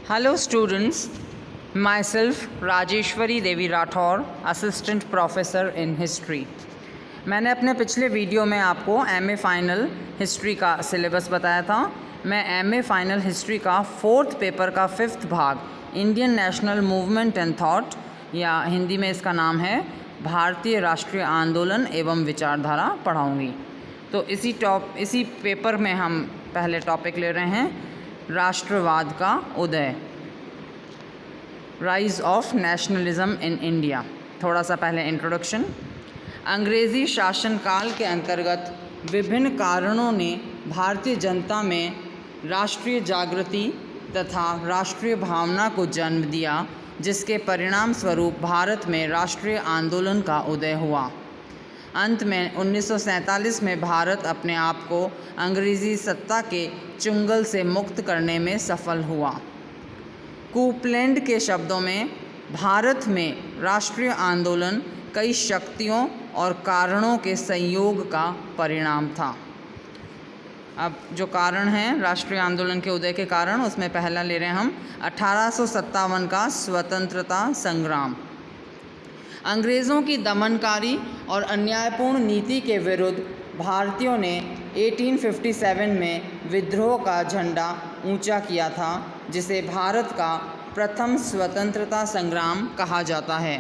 Hello students, myself Rajeshwari Devi Rathore, assistant professor in history. मैंने अपने पिछले वीडियो में आपको एमए फाइनल हिस्ट्री का सिलेबस बताया था। मैं एमए फाइनल हिस्ट्री का 4th पेपर का 5th भाग Indian national movement and thought, या हिंदी में इसका नाम है भारतीय राष्ट्रीय आंदोलन एवं विचारधारा पढ़ाऊँगी। तो इसी पेपर में हम पहले टॉपिक ले रहे हैं राष्ट्रवाद का उदय, rise of nationalism in India. थोड़ा सा पहले इंट्रोडक्शन। अंग्रेज़ी शासनकाल के अंतर्गत विभिन्न कारणों ने भारतीय जनता में राष्ट्रीय जागृति तथा राष्ट्रीय भावना को जन्म दिया, जिसके परिणाम स्वरूप भारत में राष्ट्रीय आंदोलन का उदय हुआ। अंत में 1947 में भारत अपने आप को अंग्रेज़ी सत्ता के चुंगल से मुक्त करने में सफल हुआ। कूपलैंड के शब्दों में भारत में राष्ट्रीय आंदोलन कई शक्तियों और कारणों के संयोग का परिणाम था। अब जो कारण हैं राष्ट्रीय आंदोलन के उदय के कारण, उसमें पहला ले रहे हैं हम 1857 का स्वतंत्रता संग्राम। अंग्रेज़ों की दमनकारी और अन्यायपूर्ण नीति के विरुद्ध भारतीयों ने 1857 में विद्रोह का झंडा ऊंचा किया था, जिसे भारत का प्रथम स्वतंत्रता संग्राम कहा जाता है।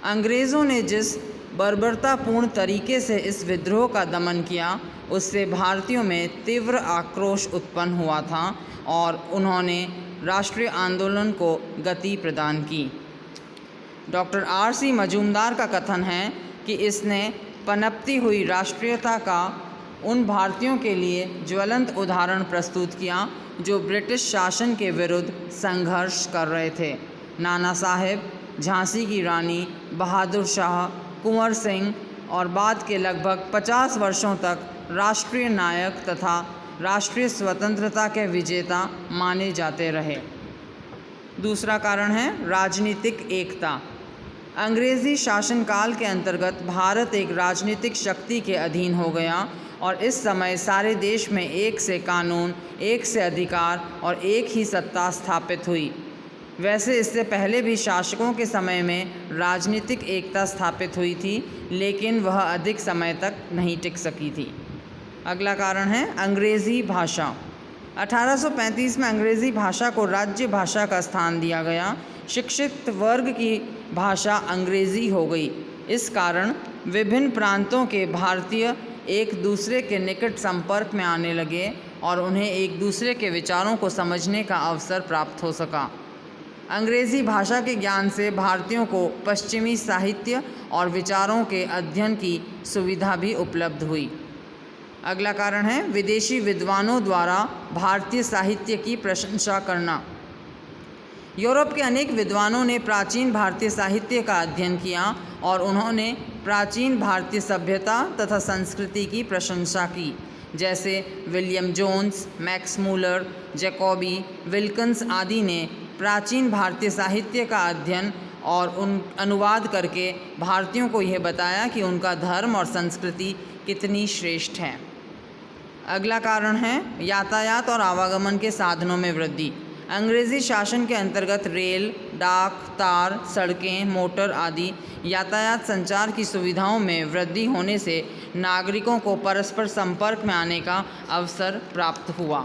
अंग्रेज़ों ने जिस बर्बरतापूर्ण तरीके से इस विद्रोह का दमन किया, उससे भारतीयों में तीव्र आक्रोश उत्पन्न हुआ था और उन्होंने राष्ट्रीय आंदोलन को गति प्रदान की। Doctor R.C. मजूमदार का कथन है कि इसने पनपती हुई राष्ट्रीयता का उन भारतीयों के लिए ज्वलंत उदाहरण प्रस्तुत किया जो ब्रिटिश शासन के विरुद्ध संघर्ष कर रहे थे। नाना साहेब, झांसी की रानी, बहादुर शाह, कुंवर सिंह और बाद के लगभग 50 वर्षों तक राष्ट्रीय नायक तथा राष्ट्रीय स्वतंत्रता के विजेता माने जाते रहे। दूसरा कारण है राजनीतिक एकता। अंग्रेज़ी शासनकाल के अंतर्गत भारत एक राजनीतिक शक्ति के अधीन हो गया और इस समय सारे देश में एक से कानून, एक से अधिकार और एक ही सत्ता स्थापित हुई। वैसे इससे पहले भी शासकों के समय में राजनीतिक एकता स्थापित हुई थी, लेकिन वह अधिक समय तक नहीं टिक सकी थी। अगला कारण है अंग्रेज़ी भाषा। 1835 में अंग्रेज़ी भाषा को राज्य भाषा का स्थान दिया गया। शिक्षित वर्ग की भाषा अंग्रेज़ी हो गई। इस कारण विभिन्न प्रांतों के भारतीय एक दूसरे के निकट संपर्क में आने लगे और उन्हें एक दूसरे के विचारों को समझने का अवसर प्राप्त हो सका। अंग्रेज़ी भाषा के ज्ञान से भारतीयों को पश्चिमी साहित्य और विचारों के अध्ययन की सुविधा भी उपलब्ध हुई। अगला कारण है विदेशी विद्वानों द्वारा भारतीय साहित्य की प्रशंसा करना। यूरोप के अनेक विद्वानों ने प्राचीन भारतीय साहित्य का अध्ययन किया और उन्होंने प्राचीन भारतीय सभ्यता तथा संस्कृति की प्रशंसा की, जैसे William Jones, Max Muller, Jacobi, Wilkins आदि ने प्राचीन भारतीय साहित्य का अध्ययन और उन अनुवाद करके भारतीयों को यह बताया कि उनका धर्म और संस्कृति कितनी श्रेष्ठ है। अगला कारण है यातायात और आवागमन के साधनों में वृद्धि। अंग्रेज़ी शासन के अंतर्गत रेल, डाक, तार, सड़कें, मोटर आदि यातायात संचार की सुविधाओं में वृद्धि होने से नागरिकों को परस्पर संपर्क में आने का अवसर प्राप्त हुआ।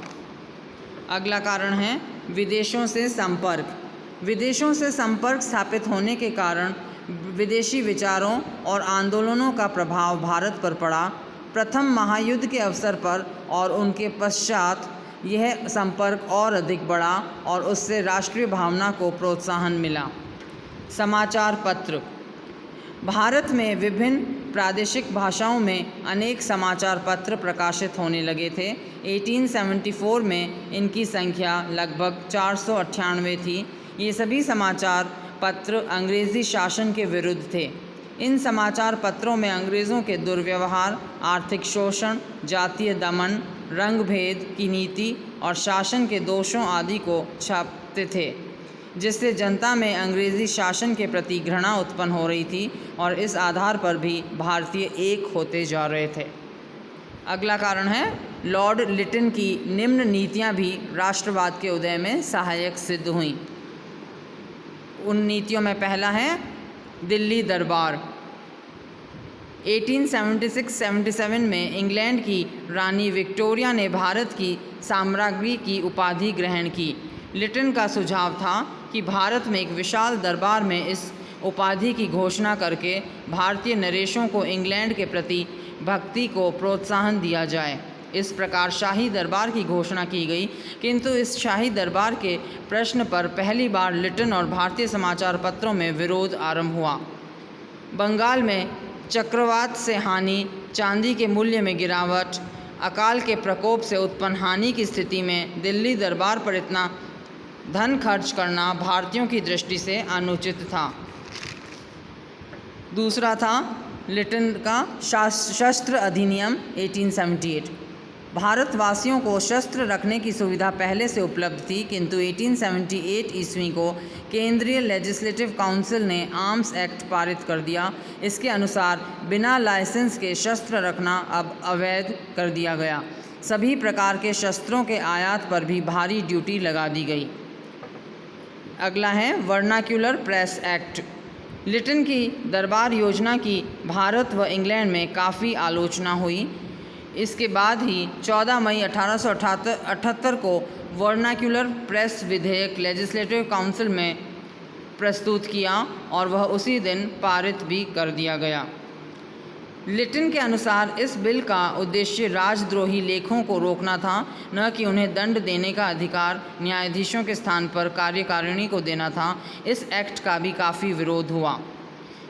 अगला कारण है विदेशों से संपर्क। विदेशों से संपर्क स्थापित होने के कारण विदेशी विचारों और आंदोलनों का प्रभाव भारत पर पड़ा। प्रथम महायुद्ध के अवसर पर और उनके पश्चात यह संपर्क और अधिक बढ़ा और उससे राष्ट्रीय भावना को प्रोत्साहन मिला। समाचार पत्र। भारत में विभिन्न प्रादेशिक भाषाओं में अनेक समाचार पत्र प्रकाशित होने लगे थे। 1874 में इनकी संख्या लगभग 498 थी। ये सभी समाचार पत्र अंग्रेज़ी शासन के विरुद्ध थे। इन समाचार पत्रों में अंग्रेज़ों के दुर्व्यवहार, आर्थिक शोषण, जातीय दमन, रंग भेद की नीति और शासन के दोषों आदि को छापते थे, जिससे जनता में अंग्रेज़ी शासन के प्रति घृणा उत्पन्न हो रही थी और इस आधार पर भी भारतीय एक होते जा रहे थे। अगला कारण है लॉर्ड लिटन की निम्न नीतियां भी राष्ट्रवाद के उदय में सहायक सिद्ध हुईं। उन नीतियों में पहला है दिल्ली दरबार। 1876-77 में इंग्लैंड की रानी विक्टोरिया ने भारत की साम्राज्ञी की उपाधि ग्रहण की। लिटन का सुझाव था कि भारत में एक विशाल दरबार में इस उपाधि की घोषणा करके भारतीय नरेशों को इंग्लैंड के प्रति भक्ति को प्रोत्साहन दिया जाए। इस प्रकार शाही दरबार की घोषणा की गई, किंतु इस शाही दरबार के प्रश्न पर पहली बार लिटन और भारतीय समाचार पत्रों में विरोध आरंभ हुआ। बंगाल में चक्रवात से हानि, चांदी के मूल्य में गिरावट, अकाल के प्रकोप से उत्पन्न हानि की स्थिति में दिल्ली दरबार पर इतना धन खर्च करना भारतीयों की दृष्टि से अनुचित था। दूसरा था लिटन का शस्त्र अधिनियम 1878। भारतवासियों को शस्त्र रखने की सुविधा पहले से उपलब्ध थी, किंतु 1878 ईस्वी को केंद्रीय लेजिस्लेटिव काउंसिल ने आर्म्स एक्ट पारित कर दिया। इसके अनुसार बिना लाइसेंस के शस्त्र रखना अब अवैध कर दिया गया। सभी प्रकार के शस्त्रों के आयात पर भी भारी ड्यूटी लगा दी गई। अगला है वर्नाक्यूलर प्रेस एक्ट। लिटन की दरबार योजना की भारत व इंग्लैंड में काफ़ी आलोचना हुई। इसके बाद ही 14 मई 1878 को वर्नाक्यूलर प्रेस विधेयक लेजिस्लेटिव काउंसिल में प्रस्तुत किया और वह उसी दिन पारित भी कर दिया गया। लिटन के अनुसार इस बिल का उद्देश्य राजद्रोही लेखों को रोकना था, न कि उन्हें दंड देने का अधिकार न्यायाधीशों के स्थान पर कार्यकारिणी को देना था। इस एक्ट का भी काफ़ी विरोध हुआ।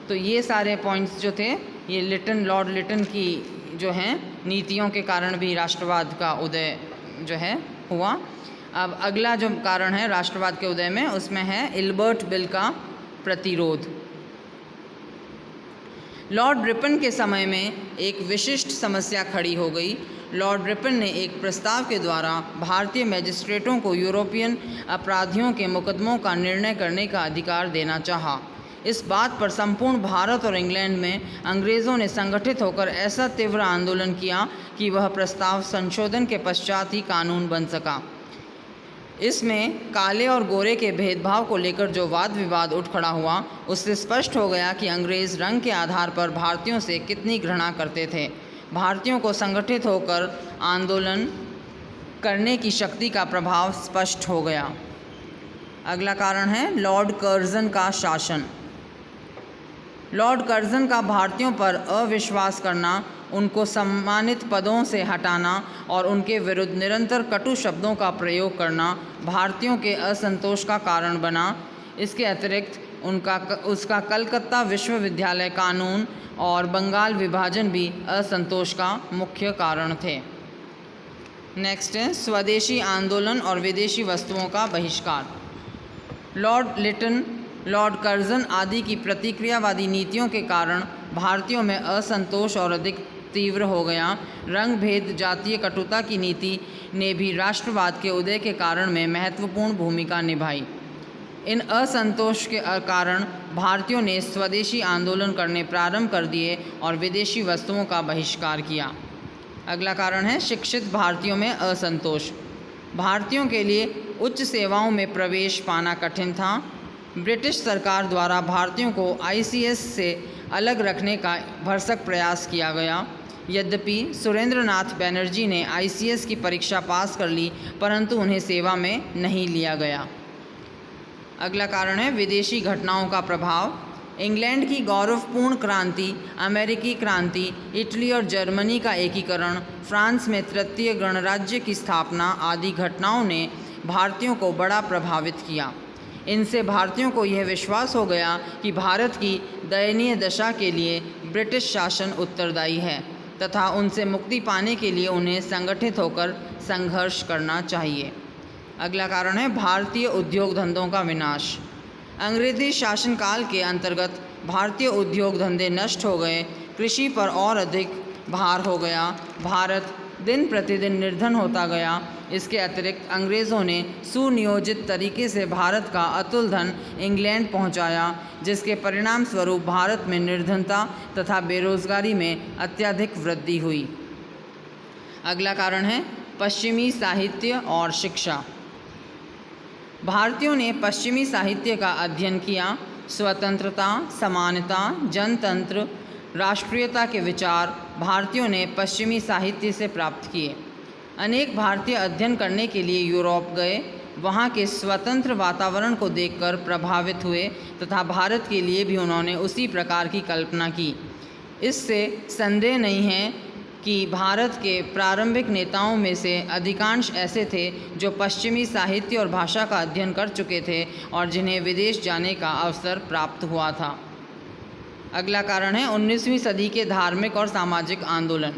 तो ये सारे पॉइंट्स जो थे, ये लॉर्ड लिटन की जो हैं नीतियों के कारण भी राष्ट्रवाद का उदय जो है हुआ। अब अगला जो कारण है राष्ट्रवाद के उदय में, उसमें है इल्बर्ट बिल का प्रतिरोध। लॉर्ड रिपन के समय में एक विशिष्ट समस्या खड़ी हो गई। लॉर्ड रिपन ने एक प्रस्ताव के द्वारा भारतीय मजिस्ट्रेटों को यूरोपियन अपराधियों के मुकदमों का निर्णय करने का अधिकार देना चाहा। इस बात पर संपूर्ण भारत और इंग्लैंड में अंग्रेज़ों ने संगठित होकर ऐसा तीव्र आंदोलन किया कि वह प्रस्ताव संशोधन के पश्चात ही कानून बन सका। इसमें काले और गोरे के भेदभाव को लेकर जो वाद विवाद उठ खड़ा हुआ, उससे स्पष्ट हो गया कि अंग्रेज़ रंग के आधार पर भारतीयों से कितनी घृणा करते थे। भारतीयों को संगठित होकर आंदोलन करने की शक्ति का प्रभाव स्पष्ट हो गया। अगला कारण है लॉर्ड कर्जन का शासन। लॉर्ड कर्जन का भारतीयों पर अविश्वास करना, उनको सम्मानित पदों से हटाना और उनके विरुद्ध निरंतर कटु शब्दों का प्रयोग करना भारतीयों के असंतोष का कारण बना। इसके अतिरिक्त उसका कलकत्ता विश्वविद्यालय कानून और बंगाल विभाजन भी असंतोष का मुख्य कारण थे। नेक्स्ट है स्वदेशी आंदोलन और विदेशी वस्तुओं का बहिष्कार। लॉर्ड लिटन, लॉर्ड कर्जन आदि की प्रतिक्रियावादी नीतियों के कारण भारतीयों में असंतोष और अधिक तीव्र हो गया। रंग भेद, जातीय कटुता की नीति ने भी राष्ट्रवाद के उदय के कारण में महत्वपूर्ण भूमिका निभाई। इन असंतोष के कारण भारतीयों ने स्वदेशी आंदोलन करने प्रारंभ कर दिए और विदेशी वस्तुओं का बहिष्कार किया। अगला कारण है शिक्षित भारतीयों में असंतोष। भारतीयों के लिए उच्च सेवाओं में प्रवेश पाना कठिन था। ब्रिटिश सरकार द्वारा भारतीयों को ICS से अलग रखने का भरसक प्रयास किया गया। यद्यपि सुरेंद्रनाथ बैनर्जी ने ICS की परीक्षा पास कर ली, परंतु उन्हें सेवा में नहीं लिया गया। अगला कारण है विदेशी घटनाओं का प्रभाव। इंग्लैंड की गौरवपूर्ण क्रांति, अमेरिकी क्रांति, इटली और जर्मनी का एकीकरण, फ्रांस में तृतीय गणराज्य की स्थापना आदि घटनाओं ने भारतीयों को बड़ा प्रभावित किया। इनसे भारतीयों को यह विश्वास हो गया कि भारत की दयनीय दशा के लिए ब्रिटिश शासन उत्तरदायी है तथा उनसे मुक्ति पाने के लिए उन्हें संगठित होकर संघर्ष करना चाहिए। अगला कारण है भारतीय उद्योग धंधों का विनाश। अंग्रेजी शासनकाल के अंतर्गत भारतीय उद्योग धंधे नष्ट हो गए, कृषि पर और अधिक भार हो गया, भारत दिन प्रतिदिन निर्धन होता गया। इसके अतिरिक्त अंग्रेज़ों ने सुनियोजित तरीके से भारत का अतुल धन इंग्लैंड पहुंचाया, जिसके परिणाम स्वरूप भारत में निर्धनता तथा बेरोजगारी में अत्यधिक वृद्धि हुई। अगला कारण है पश्चिमी साहित्य और शिक्षा। भारतीयों ने पश्चिमी साहित्य का अध्ययन किया। स्वतंत्रता, समानता, जनतंत्र, राष्ट्रीयता के विचार भारतीयों ने पश्चिमी साहित्य से प्राप्त किए। अनेक भारतीय अध्ययन करने के लिए यूरोप गए, वहाँ के स्वतंत्र वातावरण को देखकर प्रभावित हुए तथा भारत के लिए भी उन्होंने उसी प्रकार की कल्पना की। इससे संदेह नहीं है कि भारत के प्रारंभिक नेताओं में से अधिकांश ऐसे थे जो पश्चिमी साहित्य और भाषा का अध्ययन कर चुके थे और जिन्हें विदेश जाने का अवसर प्राप्त हुआ था। अगला कारण है 19वीं सदी के धार्मिक और सामाजिक आंदोलन।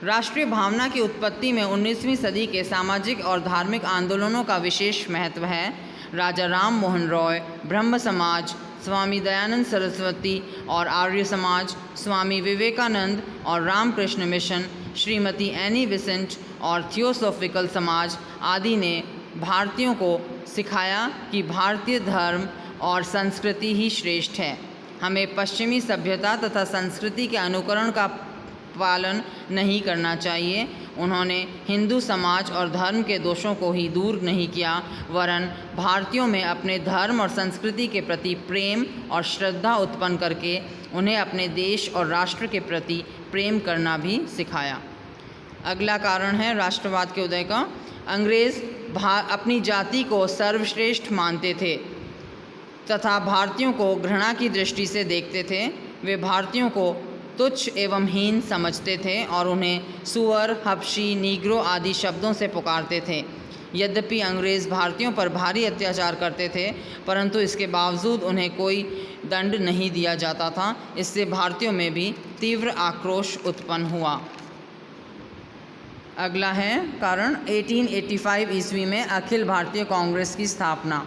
राष्ट्रीय भावना की उत्पत्ति में 19वीं सदी के सामाजिक और धार्मिक आंदोलनों का विशेष महत्व है। राजा राम मोहन रॉय, ब्रह्म समाज, स्वामी दयानंद सरस्वती और आर्य समाज, स्वामी विवेकानंद और रामकृष्ण मिशन, श्रीमती एनी बेसेंट और थियोसॉफिकल समाज आदि ने भारतीयों को सिखाया कि भारतीय धर्म और संस्कृति ही श्रेष्ठ है। हमें पश्चिमी सभ्यता तथा संस्कृति के अनुकरण का पालन नहीं करना चाहिए। उन्होंने हिंदू समाज और धर्म के दोषों को ही दूर नहीं किया, वरन भारतीयों में अपने धर्म और संस्कृति के प्रति प्रेम और श्रद्धा उत्पन्न करके उन्हें अपने देश और राष्ट्र के प्रति प्रेम करना भी सिखाया। अगला कारण है राष्ट्रवाद के उदय का। अंग्रेज़ अपनी जाति को सर्वश्रेष्ठ मानते थे तथा भारतीयों को घृणा की दृष्टि से देखते थे। वे भारतीयों को तुच्छ एवं हीन समझते थे और उन्हें सुअर, हबशी, नीग्रो आदि शब्दों से पुकारते थे। यद्यपि अंग्रेज़ भारतीयों पर भारी अत्याचार करते थे, परंतु इसके बावजूद उन्हें कोई दंड नहीं दिया जाता था। इससे भारतीयों में भी तीव्र आक्रोश उत्पन्न हुआ। अगला है कारण 1885 ईस्वी में अखिल भारतीय कांग्रेस की स्थापना।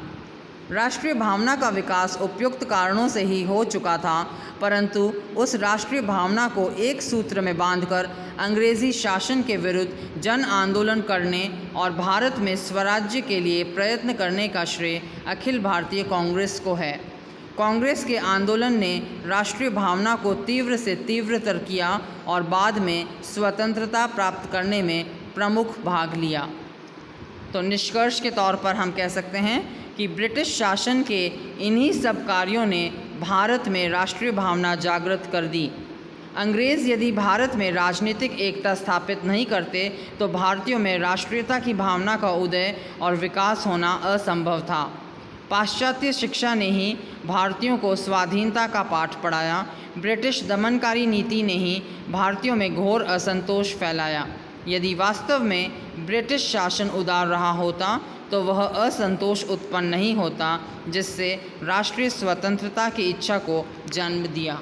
राष्ट्रीय भावना का विकास उपयुक्त कारणों से ही हो चुका था, परंतु उस राष्ट्रीय भावना को एक सूत्र में बांधकर अंग्रेज़ी शासन के विरुद्ध जन आंदोलन करने और भारत में स्वराज्य के लिए प्रयत्न करने का श्रेय अखिल भारतीय कांग्रेस को है। कांग्रेस के आंदोलन ने राष्ट्रीय भावना को तीव्र से तीव्रतर किया और बाद में स्वतंत्रता प्राप्त करने में प्रमुख भाग लिया। तो निष्कर्ष के तौर पर हम कह सकते हैं कि ब्रिटिश शासन के इन्हीं सब कार्यों ने भारत में राष्ट्रीय भावना जागृत कर दी। अंग्रेज़ यदि भारत में राजनीतिक एकता स्थापित नहीं करते तो भारतीयों में राष्ट्रीयता की भावना का उदय और विकास होना असंभव था। पाश्चात्य शिक्षा ने ही भारतीयों को स्वाधीनता का पाठ पढ़ाया। ब्रिटिश दमनकारी नीति ने ही भारतीयों में घोर असंतोष फैलाया। यदि वास्तव में ब्रिटिश शासन उदार रहा होता तो वह असंतोष उत्पन्न नहीं होता, जिससे राष्ट्रीय स्वतंत्रता की इच्छा को जन्म दिया।